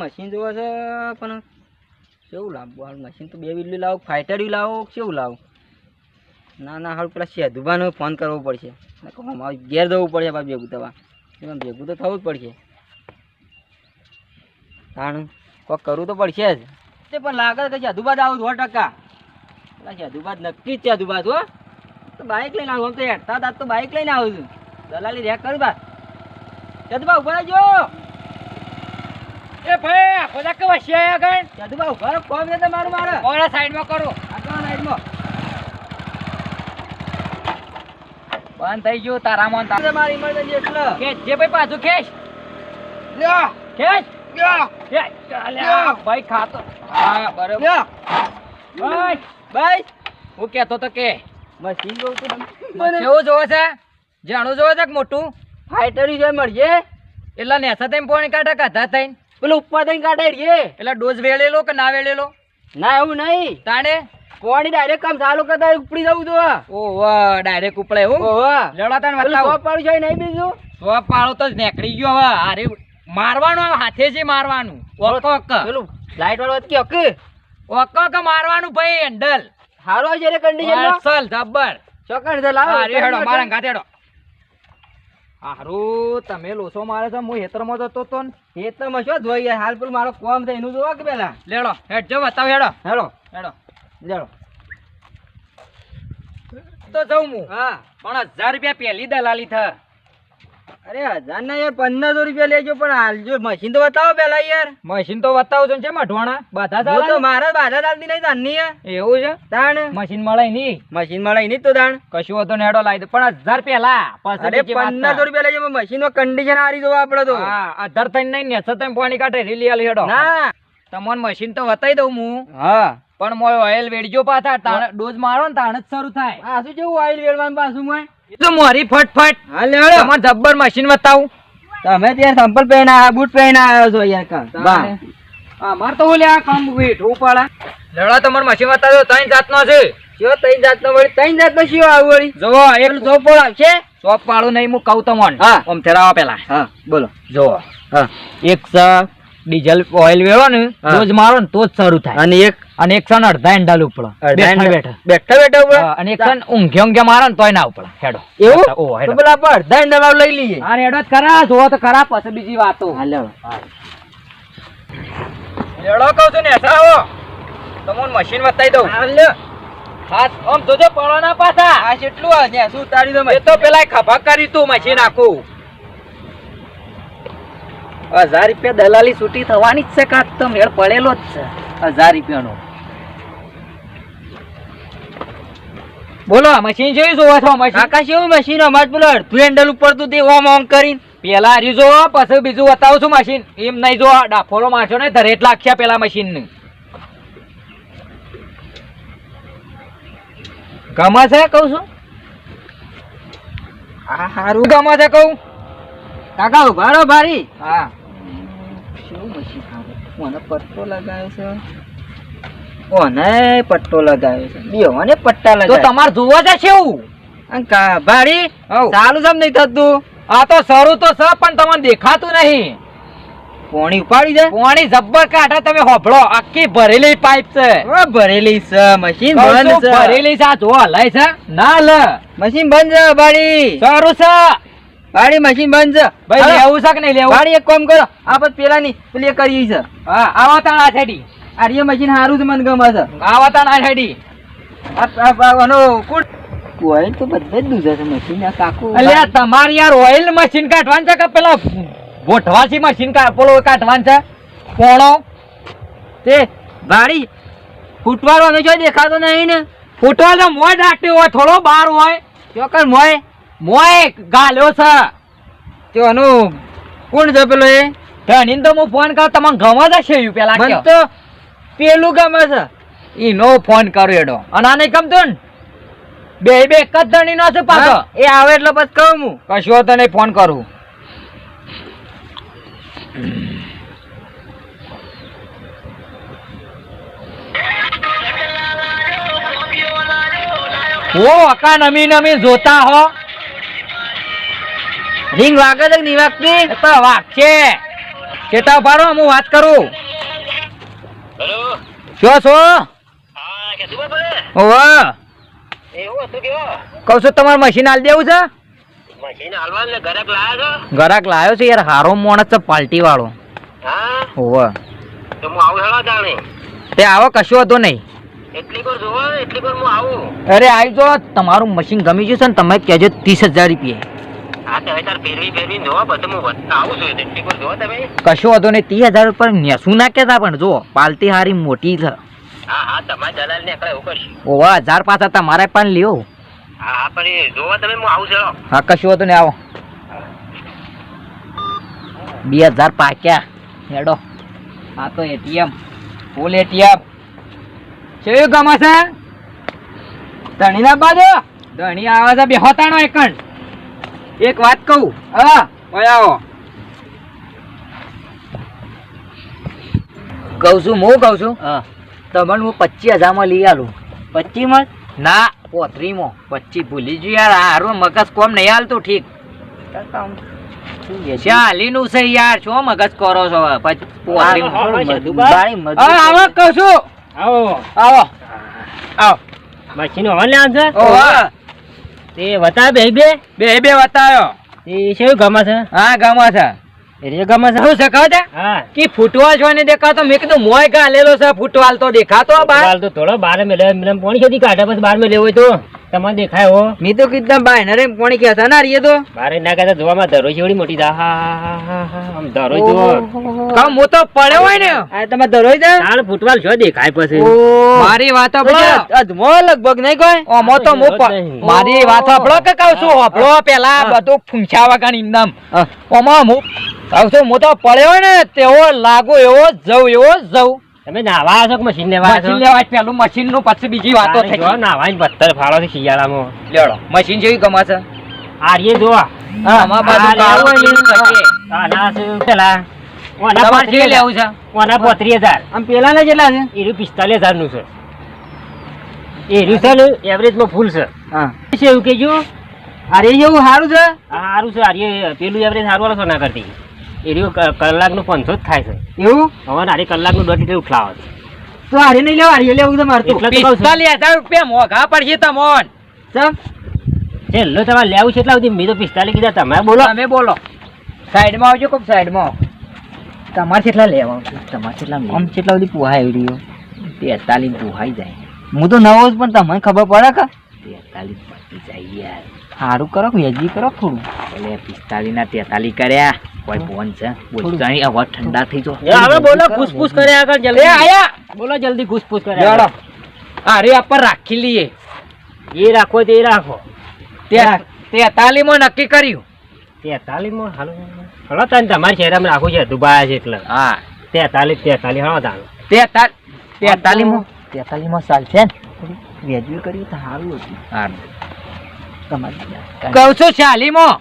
Machine જોવે છે પણ કેવું લાવવું હાલ મશીન તો 2 વીલનું લાવો ફાઇટર લાવો કેવું લાવું ના હાલ પેલા સેધુભાઈને ફોન કરવો પડશે અમારે ઘેર જવું પડશે પાછું ભેગું થવા એમાં ભેગું તો થવું જ પડશે તાણ કોક કરવું તો પડશે જ તે પણ લાગે કે સેધુબા જ આવું 100% પેલા સેધુબા નક્કી જ સેધુબા હો તો બાઇક લઈને આવું આમ તો હેઠતા તાત તો બાઇક લઈને આવું છું દલાલી રેક કરું બા સેધુબા ઉભા રહેજો એ ભાઈ બધા કે વસ્યા આગળ સેધુબા ઉભા રહો કોમ છે તમારું મારે ઓલા સાઈડમાં કરો આગળ સાઈડમાં બંધ થઈ ગયું તારા મોન મારી ઇમરજન્સી એટલે ખેંચ જે ભાઈ પાછું ખેંચ લ્યો ખેંચ લ્યો ખેંચ અલ્યા ભાઈ ખાતો હા બરાબર લ્યો ભાઈ ભાઈ હું કહેતો તો કે મશીન જોઉં છું કેવું જોવે છે જાણું જોવે છે કે મોટું ફાઇટર જોઈ મળશે એટલે નેસા થઈને પોણી કાઢા કાઢા થઈને પેલું ઉપર થઈને કાઢે રે એટલે ડોઝ વેળેલો કે ના વેળેલો ના એવું નહીં તાણે કોણી ડાયરેક્ટ કામ ચાલુ કરતા ઉપડી જવું તો ઓહો ડાયરેક્ટ ઉપડે હું ઓહો લેવડા તને પેલું બતાવો સોપ પાડું છે નહીં બીજું સોપ પાડો તો જ નીકળી ગયો હવે અરે મારવાનું હાથે જ મારવાનું ઓક ઓક પેલું લાઈટ વાળો કે ઓકે ઓક ઓક મારવાનું ભાઈ હેન્ડલ હારો છે રે કન્ડિશન અસલ જબ્બર ચોકડ છે લાવ અરે હેડો મારા ગાતે હેડો હારું તમે લોસો મારે છે હું હેતરમાં જતો તો ને એ તો માં શું જોઈ હાલ પેલું મારો કોમ થાય એનું જોવા કે પેલા લેડો હેડ જો બતાવ હેડો હેડો હેડો લેડો તો જઉં હું હા પણ 1000 રૂપિયા પહેલી દલાલી થ અરે 1000 ના યાર 1500 રૂપિયા લેજો પણ હાલ જો મશીન તો બતાવો પેલા યાર મશીન તો બતાવું છું છે મઢવાણા બધા હું તો ચાલે મારા બાધા ચાલતી નહીં તારની એવું છે તાણ મશીન મળે નહીં મશીન મળે નહીં તો તાણ કશું હતો ને હેડો લાવી દે પણ 1000 પહેલા પછી અરે 1500 રૂપિયા લેજો મશીન નો કન્ડિશન હારી જોવા આપણે તો હા 1000 થઈને નહીં ને સતમ પાણી કાઢે રીલી આલી હેડો ના તમને મશીન તો બતાવી દઉં હું હા પણ મોય ઓઇલ વેડજો પાછા તાણ ડોઝ મારો ને તાણ જ શરૂ થાય આ શું જેવું ઓઇલ વેડવાનું પાછું મોય એ તો મોરી ફટફટ હા લેડો તમાર જબ્બર મશીન બતાવું તમે ત્યાં સંપલ પહેરીને આયા બૂટ પહેરીને આવ્યો છો યાર કાં બા અમાર તો ઓલે આ કામ વેઠવું પડે લેડો તમાર મશીન બતાવો ત્રણ જાતનો છે કયો ત્રણ જાતનો વળી ત્રણ જાતનો શિયો આવું વળી જોવો એક ચોપોળ આવશે સોપ વાળું નહીં હું કહું તમને હા. ઓમ થેરાવા પેલા હા બોલો જોવો હા એક ડીઝલ ઓઇલ વેળો ને હા. તો જ મારો ને તો જ શરૂ થાય અને એક અને એક સન અડધા એંડાલ ઉપડે બેઠા બેઠા બેઠા બેઠા ઉપર હા, અને એક સન ઊંઘે મારો ને તોય ના ઉપડે હેડો એવું ઓ તો હેડો પેલા પર અડધા ડલાવ લઈ લઈએ હા હેડો જ કરા જોવો તો કરા પછી બીજી વાતો હા લેડો લેડો કહું છું ને આવો તમને મશીન બતાવી દઉં હા લ્યો હા આમ જોજો પડો ના પાછા આ કેટલું આ ને શું ઉતારી દો એ તો પેલા ખભા કરી તું મશીન આખું 1000 રૂપિયા દલાલી છૂટી થવાની જ છે કાં તો મેળ પડેલો જ છે 1000 રૂપિયાનો બોલો મશીન જોઈ જોવા છો મશીન આકાશ એવું મશીન અમાર પેલો અડધું હેન્ડલ ઉપર તું તે ઓમ ઓમ કરીને પેલા હરી જો પછી બીજું બતાવું છું મશીન એમ નહીં જો ડાફોલો મારશો ને ધરેટ લાગશે પેલા મશીન ને ગમે છે કહું છું આ હારું ગમે છે કહું કાકા ઉભા રહો ભારી હા શું મશીન હારું મને પટ્ટો લગાવ્યો છે ઓને પટ્ટો લગાવ્યો છે બેઓને પટ્ટા તો લગાવ્યા તમારે જોવા છે કેવું અને કા ભારી હઉ. ચાલુ સમ નહીં થતું આ તો શરૂ તો છે પણ તમને દેખાતું નહીં પોણી ઉપાડી જાય પાણી જબ્બર કાઢા તમે હોભળો આખી ભરેલી પાઇપ છે ઓ ભરેલી છે મશીન કહું બંધ છું, છે ભરેલી છે આ જો હલાય છે ના લ મશીન બંધ છે ભાડી શરૂ છે ભાડી મશીન બંધ છે ભાઈ હાલો. લેવું છે કે નહીં લેવું ભાડી એક કામ કરો આ બસ પેલા ની પેલી એક કરી છે હા આવા તાણ આ છેડી આ રિયા મશીન હારું છે મને ગમે છે આવા તાણ આ છેડી આનો કુડ ઓઇલ તો બધે જ દૂધે છે મશીન આ કાકુ અલ્યા તમારે યાર ઓઇલ મશીન કાઢવાનું છે કે પેલા ગોઠવાસી મશીન પેલો કાઢવાનું છે પોણો તે ભાડી ફૂટવાળો અમે જો દેખાતો નહીં ને ફૂટવા તો મોય દાટ્યો હોય થોડો બાર હોય ચોકર મોય મોય ગાલ્યો છે તે આનું કોણ છે પેલો એ ધણીને તો હું ફોન કર તમને ગમે છે શેયું પેલા મને કયો તો પેલું ગમે છે ઈનો ફોન કર્યો એડો અને આને ગમતું ને બે એક જ ધણી નો છે પાછો હા, એ આવે એટલે બસ કહું હું કશો તો નહીં ફોન કરું ઓ અકા નમી નમી જોતા હો રિંગ વાગે છે કે નહીં વાગતી એ તો વાગશે ચેતા ઉભા રહો, હું વાત કરું. હેલો શું છો? હા કેતું બોલે ઓવા એવું હતું કેવો કહું છું તમારે મશીન હાલ દેવું છે? મશીન હાલવા ને ઘરે લાયા છો ગરાક લાવ્યો છે યાર, હારો માણસ છે પાર્ટી વાળો. હા ઓવા તો હું આવું હેળો જાણે તે આવો, કશું હતું નહીં. એટલી કોર જોવો એટલી કોર હું આવું અરે આવી જો, તમારું મશીન ગમી ગયું છે ને તમે કહેજો 30,000 રૂપિયા. હા તો હવે તાર ફેરવી જોવો પછી હું આવું છું એટલી કોર જોવો તમે કશું હતું નહીં. 30,000 ઉપર નેસું ના કહેતા, પણ જો પાર્ટી હારી મોટી છે. હા હા તમારા દલાલ ને એકલા એવું કરશું ઓવા 1,005 તમારે પણ લ્યો. હા હા પણ એ જોવો તમે હું આવું છું હા કશું હતું ને, આવો. 2,000 પાક્યા હેડો. આ તો એટીએમ, ફૂલ એટીએમ. કેવું ગમે છે? ધણી ના બાજુ ધણી આવે છે, બેહોતાનો એકણ. એક વાત કહું, હા ઓય આવો. કહું છું, હું કહું છું, હા તમને હું 25,000 માં લઈ આલું. 25 માં ના 35 માં. 25 ભૂલી ગયું યાર, હારું મગજ કોમ નહીં હાલતું. ઠીક ચાલી નું છે યાર, શું મગજ કરો છો? આવો કહું છું, આવો આવો આવો. મશીન હોવાને આમ છે ઓહો તે બતા બે બે બે બતાવ્યો. એ શું ગમે છે હા ગમે છે. એ ગમે છે શું છે કહો છે હા કે ફૂટવાલ છો ને દેખાતો? મેં કીધું મોય ગાલેલો છે ફૂટવાલ તો દેખાતો બાર. હાલ તો થોડો બાર મેલે પોણી સુધી કાઢે પછી બાર મેં લેવો તો તમારે દેખાય હો મેં તો કીધું બાય ને રે પોણી કે હતા ના રીએ તો બારે ના કાઢે જોવામાં ધરો જેવડી મોટી દા આમ ધરો જુઓ કામ મો તો પડ્યો હોય ને આ તમે ધરોઈ દે હાલ ફૂટવાલ છો દેખાય પછી મારી વાત અધમો લગભગ નહીં કોઈ ઓમો તો મો મારી વાત આપણો કે કહું છું આપણો પેલા બધું ફૂંછા વગર ઇનામ ઓમો મો કહું છું મો તો પડ્યો હોય ને તેવો લાગુ એવો જવ તમે નાવા છો કે મશીન લેવા છો? મશીન લેવા પેલું મશીન નું પછી બીજી વાતો થઈ જો નાવા જ પથ્થર ફાળો છે શિયાળામાં લેડો મશીન જેવી ગમે છે આર્ય જો આમાં બાજુ કાળો લીલું થશે. આના છે પેલા તમારે જે લેવું છે ઓના 35,000 આમ પેલા ના કેટલા છે? એરું 45,000 નું છે એરું છે ને એવરેજ માં ફૂલ છે હા છે એવું કેજો અરે એવું સારું છે. સારું છે આર્ય પેલું એવરેજ સારું વાળો ના કરતી એરું કલાકનું 500 જ થાય છે એવું હવે આરે કલાકનું 2 લીટર ઉઠલાવે છે તો આરે નહીં લેવા આરે લેવું તમારે તો એટલે તો કહું છું. 45,000 રૂપિયા મોઘા પડશે તમોન. સમ છેલ્લો તમારે લેવું છે એટલા સુધી મેં તો 45 કીધા તમે બોલો તમે બોલો સાઈડમાં આવજો કોક સાઈડમાં. તમારે કેટલા લેવા તમારે કેટલા આમ કેટલા સુધી પુહાય એવી 43 પુહાઈ જાય. હું તો નવો જ પણ તમને ખબર પડે કે 43 પતી જાય યાર. સારું કરો વેજી કરો થોડું એટલે 45 ના 43 કર્યા કોઈ ફોન છે બોલતાની અવાજ ઠંડા થઈ જો હવે બોલો ફૂસફૂસ કરે આગળ જલ્દી એ આયા બોલો જલ્દી ફૂસફૂસ કરે લેડો અરે આપર રાખી લઈએ એ રાખો તે રાખો 43 માં નક્કી કર્યું 43 માં હાલો હાલો તને તમારી શહેરમાં રાખું છે દુબાયા છે એટલે હા 43 હાલો તાનો 43 માં સાલ છે ને વેજ્યુ કર્યું તો સારું હતું. સારું કહું છું શાલીમાં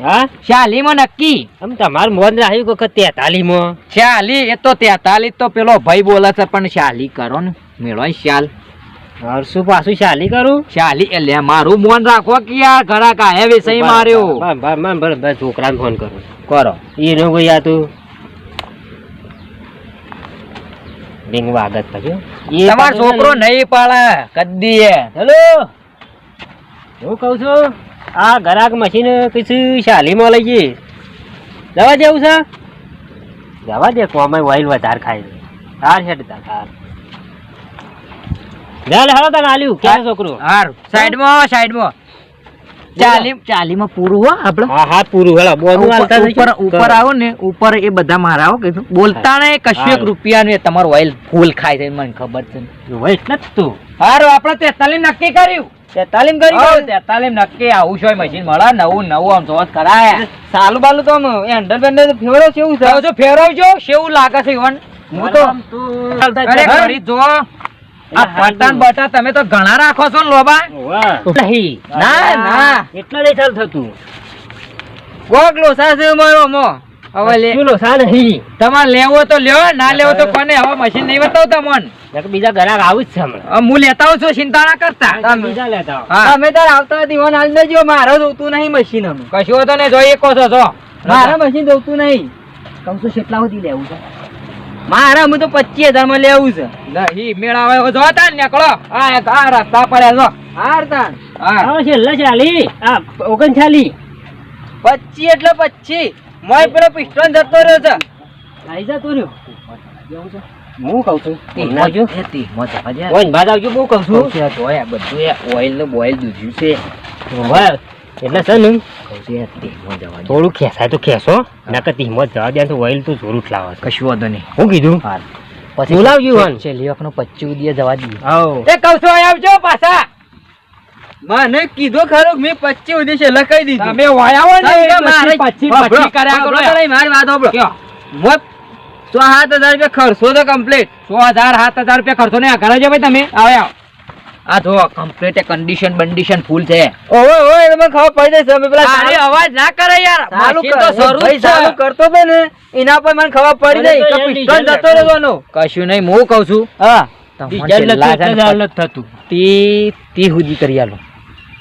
હા શાલીમાં નક્કી આમ તમારું મોન રાખ્યું વખત 43 માં શાલી એ તો 43 તો પેલો ભાઈ બોલે છે પણ શાલી કરો ને મેળો શાલ શું પાછું શાલી કરું શાલી એટલે મારું મોન રાખો કે યાર ઘણા કાયા વિષય માર્યો બરાબર છોકરાને ફોન કરું કરો એનો કોઈ આ તું રિંગ વાગત પછી તમારો છોકરો નહીં પાડે કદી હેલો હું કહું છું આ ગરાક મશીન કશું શાલીમાં લઈ જઈએ જવા જેવું છે જવા દે કોમાં ઓઇલ વધારે ખાય છે હાર છે તાર લે હાલો તને આલ્યું ક્યાં છોકરું હારું સાઈડમાં 40 માં પૂરું હો આપણે. હા હા પૂરું હેલો બોનું હાલતા ઉપર આવો ને ઉપર એ બધા મારા આવો કીધું બોલતા ને કશું 1 રૂપિયા ને તમારું ઓઇલ ફૂલ ખાય છે મને ખબર છે. એટલે જ તું હારું આપણે 43 નક્કી કર્યું 43 નક્કી આવું છે મશીન મળે નવું આમ જોત કરાય સાલું બાલું તો આમ હેન્ડલ બેન્ડલ ફેરવો કેવું છે જો ફેરવજો કેવું લાગે છે ઈવન હું તો અરે કરી જો આ બટન તમે તો ઘણા રાખો છો ને લોબા નહીં ના એટલે નહીં ચાલ થતું કોક લોસા છે મારો મો હવે લે કિલો સા નહીં તમારે લેવો તો લ્યો ના લેવો તો કોને હવે મશીન નહીં બતાવતા મન બીજા ગ્રાહક આવું જ છે હમણાં હું લેતા આવું છું ચિંતા ના કરતા બીજા લેતા તમે તાર આવતા દીવાન હાલ દેજો મારો જોતું નહીં મશીન કશું તો ને જોઈએ કહો છો જો મારા મશીન જોતું નહીં કહું છું કેટલા સુધી લેવું છે મારે હું તો 25,000 માં લેવું છે. નહીં મેળાવે જો તા નીકળો આ રસ્તા પડ્યા જો હાર તાન હા છેલ્લા 40 આ 39 25 એટલે 25 મોય પેલો પિસ્ટન જતો રહ્યો છે. આઈ જા તું હું કહું છું ઓય બાદ આવજો બહુ કહું છું જોયા બધું ઓઇલ ને બોઇલ દૂધ્યું છે એટલે છે ને થોડું ખેસાય તો ખેસો નકર હિંમત જવા દે તો ઓઇલ તો જોર ઉઠલાવે કશું વાંધો નહીં હું કીધું પછી બોલાવજો વન છે લીવકનો 25 દિયા જવા દઈએ એ કહું છું આવજો પાછા મને કીધું ખરું મેં 25 સુધી છે લખાઈ દીધું. તમે વાયાવો ને મારે 25 કર્યા કરો મારી વાત સાંભળો. મોય 7,000 રૂપિયા ખર્ચો તો કમ્પ્લીટ. 7,000 રૂપિયા ખર્ચો ને કરે છે ભાઈ તમે આવ્યા આ જો કમ્પ્લીટ કન્ડિશન ફૂલ છે ઓય ઓય મને ખબર પડી જાય તમે પેલા તારી અવાજ ના કરે યાર માલું તો શરૂ ભાઈ ચાલુ કરતો તો ને એના પર મને ખબર પડી જાય કે પિસ્ટન જતો રહેવાનો. કશું નહીં હું કહું છું હા થતું તી સુધી કરી આલો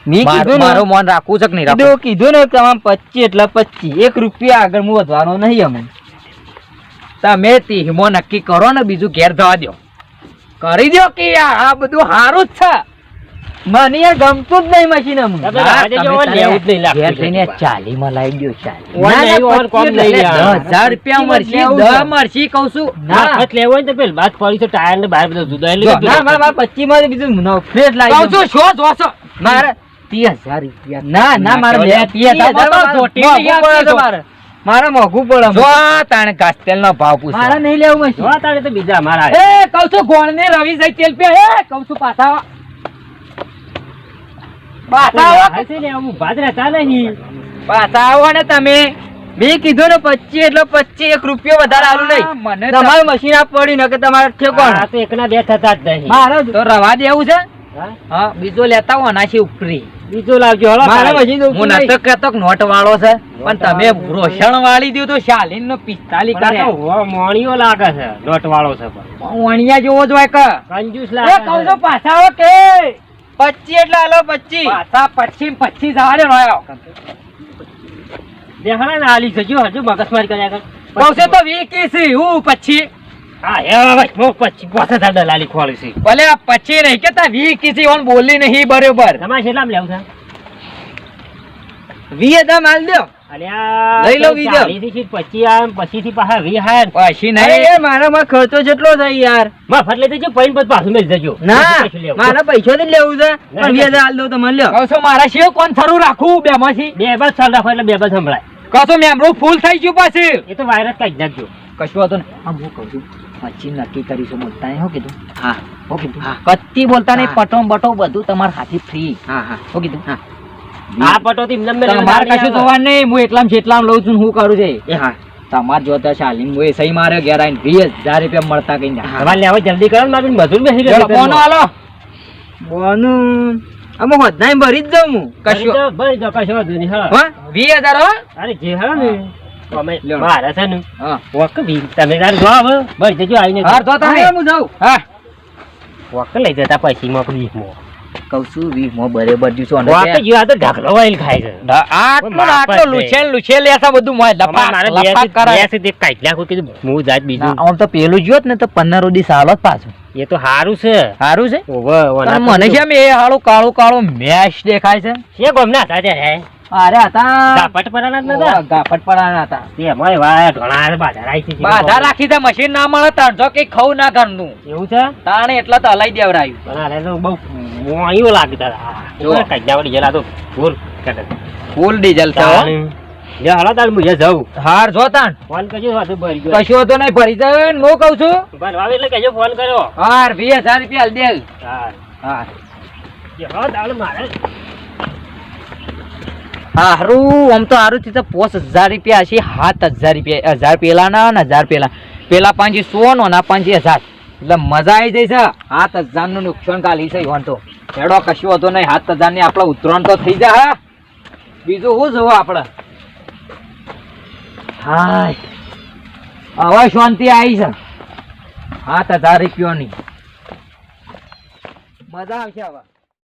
મેં કીધું ને મારું મન રાખવું છે કે નહીં રાખવું કીધું ને તમામ 25 એટલે 25 1 રૂપિયા આગળ હું વધવાનો નહીં અમે. તમે તીહમો નક્કી કરો ને બીજું ઘેર જવા દો કરી દો કે યાર આ બધું સારું જ છે મને યાર ગમતું જ નહીં મશીન અમુક. ઘેર જઈને 40 માં લાવી દો 10,000 રૂપિયા મળશે 10 મળશે કહું છું ના મારે 25 માં બીજું ફ્રેશ લાવી કહું છું શું જોશો મારે 30,000 રૂપિયા ના ના મારે 30,000 મારે મોઘું પડે. જો તાણે કાસ્ટેલ નો ભાવ પૂછો મારે નહીં લેવું મશીન. જો તાણે તો બીજા મારા એ કહું છું ગોળ ને રવિ જઈ તેલ પે એ કહું છું પાછા પાછા આવો ને તમે મેં કીધું ને 25 એટલે 25 1 રૂપિયો વધારે આલું નહીં. મને તમારું મશીન આપ પડી ને કે તમારે ઠેકોણ તો એકના બે થતા જ નહીં મારે તો રવા દેવું છે હા બીજો લેતા હો આનાથી ઉપરી બીજો લાવજો મારે મશીન હું નતો કહેતો કે નોટ વાળો છે પણ તમે રોષણ વાળી દો તો શાલીન નો 45 કરે મોણીઓ લાગે છે નોટ વાળો છે મોણિયા જેવો જ હોય કે કંજૂસ લાગે કહું છું પાછા આવો કે 25 એટલે આલો 25 પાછા 25 જવા દે રોયો દેખાડા ને આલી જજો હજુ મગજમારી કર્યા કર કહું છું તો 20 છે હું 25 હા એ બસ મો 25 દલાલી ખોલી છે ભલે આ 25 નહીં કેતા 20 છે ઓન બોલી નહીં બરોબર તમારે કેટલામ લેવું છે 20,000 માલ દો. લઈ લો બીજો. 25 આમ પછી થી પાછા 20 હાર પછી અરે યાર મારામાં ખર્ચો જેટલો થાય યાર. મફત લઈ દેજો પૈન પછી પાછું મેલ જજો ના મારા પૈસા જ લેવું છે પણ 20,000 આલ દો તો મને લ્યો. કહો છો મારા શેવ કોણ થરું રાખું બે માંથી બે બસ ચાલ રાખો એટલે બે બસ સંભળાય કહો છો મેમરું ફૂલ થઈ ગયું પાછું એ તો વાયરસ કાઢી નાખજો કશું હતો ને આમ હું કહું છું પછી નક્કી કરીશું બોલતા હો કીધું હા હો કીધું કત્તી બોલતા નહીં પટો બટો બધું તમારા હાથી ફ્રી હા હા હો કીધું હા આ પટો થી તમારે કશું જોવાનું નહીં હું એટલામ જેટલામ લઉં છું હું કરું છે હા તમારે જોતા શાલીન હું સહી મારે ઘેર આવીને 20,000 રૂપિયા મળતા કઈ તમારે લેવા જલ્દી કરો ને મારી મજૂર બેસી ગયો કોનો હાલો બોનું અમુક હદનાઈ ભરી જ દઉં હું કશું ભરી દો કશું વાંધો નહીં હા 20,000 હો અરે જે હા ને તમે મારા છે ને હા વક તમે તાર જો હવે ભરી જજો આવીને હા તો તમે હું જાઉં હા વક લઈ જતા પૈસી માં 20 માં કહું છું 20 માં બરાબર દીસો અને વક જો આ તો ઢગલો વાઈલ ખાય છે આટલો લુછેલ એસા બધું મોય લપા કરે એસે દેખ કાઈટલા કો કીધું હું જાત બીજું આમ તો પેલું જોત ને તો 15 દી સાલો પાછું એ તો હારું છે ઓવે મને કેમ એ હાળો કાળો કાળો મેશ દેખાય છે કે ગોમના હતા તે હે અરે હતા ગાપટ પરાના નતા ગાપટ પરાના હતા તે મોય વાય ઘણા બાધા રાખી છે બાધા રાખી દે મશીન ના મળે તાણ જો કે ખાવ ના ઘરનું એવું છે તાણે એટલા તો હલાઈ દેવરાયું પણ અરે તો બહુ મોયો લાગતા જો કાઢ્યાવડી જેલા તો ફૂલ ડીઝલ છે જે હાલા તાણ મુજે જાઉં હાર જો તાણ ફોન કરજો વાતો ભરી ગયો કશો તો નહીં ભરી જાય હું કહું છું ભરવાવે એટલે કહેજો ફોન કર્યો હાર 20,000 રૂપિયા આલ દે હાર હાર જે હા દાળ મારે હારું આમ તો હારું થી તો 5,000 રૂપિયા છે 7,000 રૂપિયા 1000 પેલાના ને 1000 પેલા 500 નો ના 5,000 એટલે મજા આવી જાય છે 7,000 નું નુકસાન કાલી છે ઈવન તો હેડો કશું હતો નહીં 7,000 ની આપડે ઉતરણ તો થઈ જાય હા બીજું શું જોવું આપડે હાય હવે શાંતિ આવી છે 7,000 રૂપિયાની મજા આવશે હવે